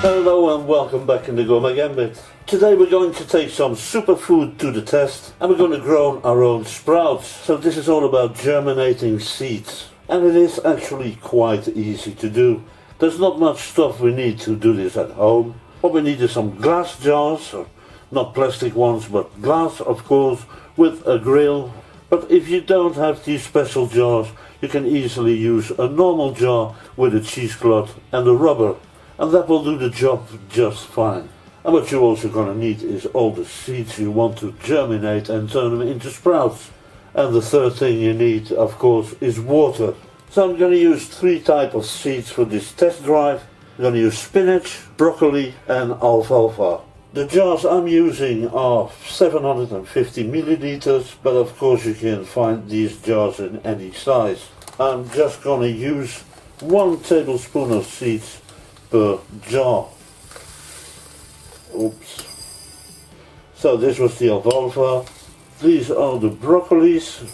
Hello and welcome back in the Gourmet Gambit. Today we're going to take some superfood to the test and we're going to grow our own sprouts. So this is all about germinating seeds. And it is actually quite easy to do. There's not much stuff we need to do this at home. What we need is some glass jars, not plastic ones but glass of course, with a grill. But if you don't have these special jars, you can easily use a normal jar with a cheesecloth and a rubber. And that will do the job just fine. And what you're also going to need is all the seeds you want to germinate and turn them into sprouts. And the third thing you need, of course, is water. So I'm going to use 3 types of seeds for this test drive. I'm going to use spinach, broccoli and alfalfa. The jars I'm using are 750 milliliters, but of course you can find these jars in any size. I'm just going to use 1 tablespoon of seeds per jar. Oops. So this was the alfalfa, these are the broccolis,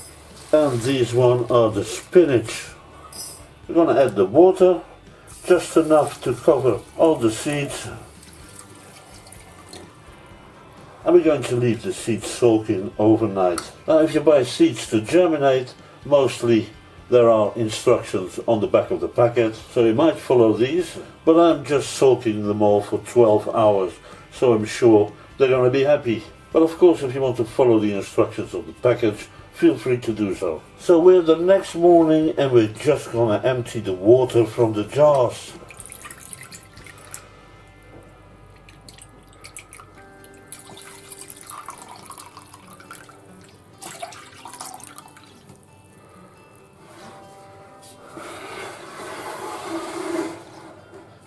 and these one are the spinach. We're going to add the water, just enough to cover all the seeds. And we're going to leave the seeds soaking overnight. Now if you buy seeds to germinate, mostly there are instructions on the back of the packet, so you might follow these, but I'm just soaking them all for 12 hours, so I'm sure they're going to be happy. But of course if you want to follow the instructions of the package, feel free to do so. So we're the next morning and we're just going to empty the water from the jars.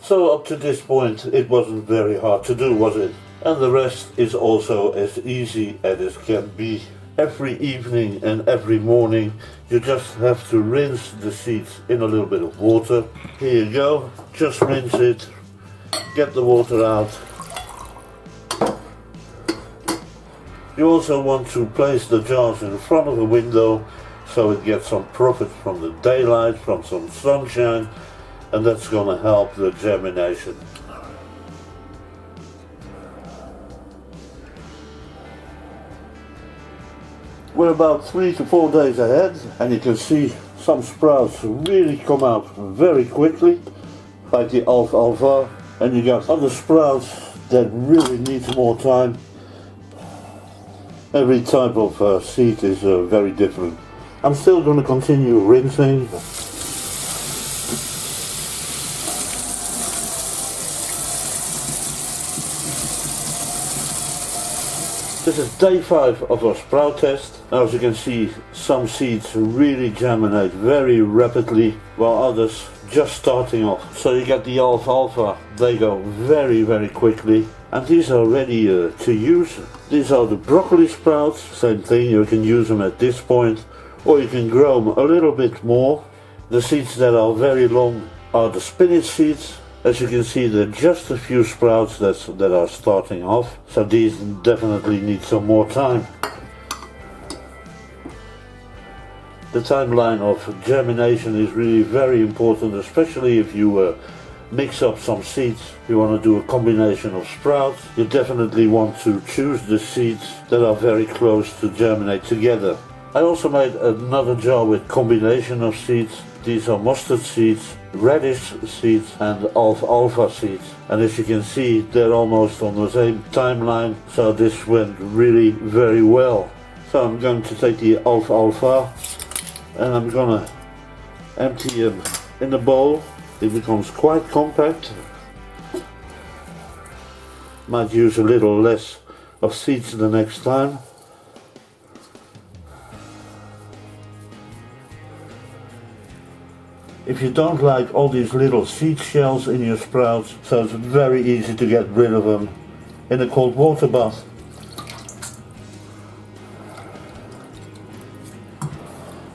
So up to this point it wasn't very hard to do, was it? And the rest is also as easy as it can be. Every evening and every morning you just have to rinse the seeds in a little bit of water. Here you go, just rinse it, get the water out. You also want to place the jars in front of the window so it gets some profit from the daylight, from some sunshine. And that's going to help the germination. We're about 3 to 4 days ahead and you can see some sprouts really come out very quickly, like the alfalfa, and you got other sprouts that really need more time. Every type of seed is very different. I'm still going to continue rinsing. This is day 5 of our sprout test. Now as you can see, some seeds really germinate very rapidly, while others just starting off. So you get the alfalfa, they go very quickly. And these are ready to use. These are the broccoli sprouts, same thing, you can use them at this point, or you can grow them a little bit more. The seeds that are very long are the spinach seeds. As you can see, there are just a few sprouts that are starting off, so these definitely need some more time. The timeline of germination is really very important, especially if you mix up some seeds. If you want to do a combination of sprouts, you definitely want to choose the seeds that are very close to germinate together. I also made another jar with combination of seeds. These are mustard seeds, radish seeds and alfalfa seeds. And as you can see, they're almost on the same timeline, so this went really very well. So I'm going to take the alfalfa and I'm going to empty them in a bowl. It becomes quite compact. Might use a little less of seeds the next time. If you don't like all these little seed shells in your sprouts, so it's very easy to get rid of them in a cold water bath.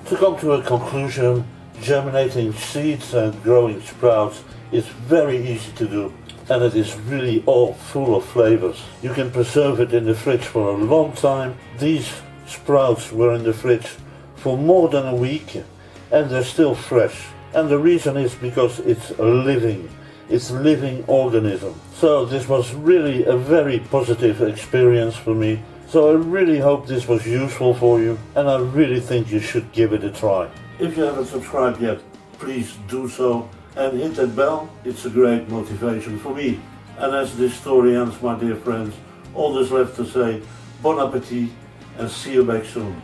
To come to a conclusion, germinating seeds and growing sprouts is very easy to do, and it is really all full of flavors. You can preserve it in the fridge for a long time. These sprouts were in the fridge for more than a week and they're still fresh. And the reason is because it's living. It's a living organism. So this was really a very positive experience for me. So I really hope this was useful for you, and I really think you should give it a try. If you haven't subscribed yet, please do so and hit that bell. It's a great motivation for me. And as this story ends, my dear friends, all that's left to say, bon appetit and see you back soon.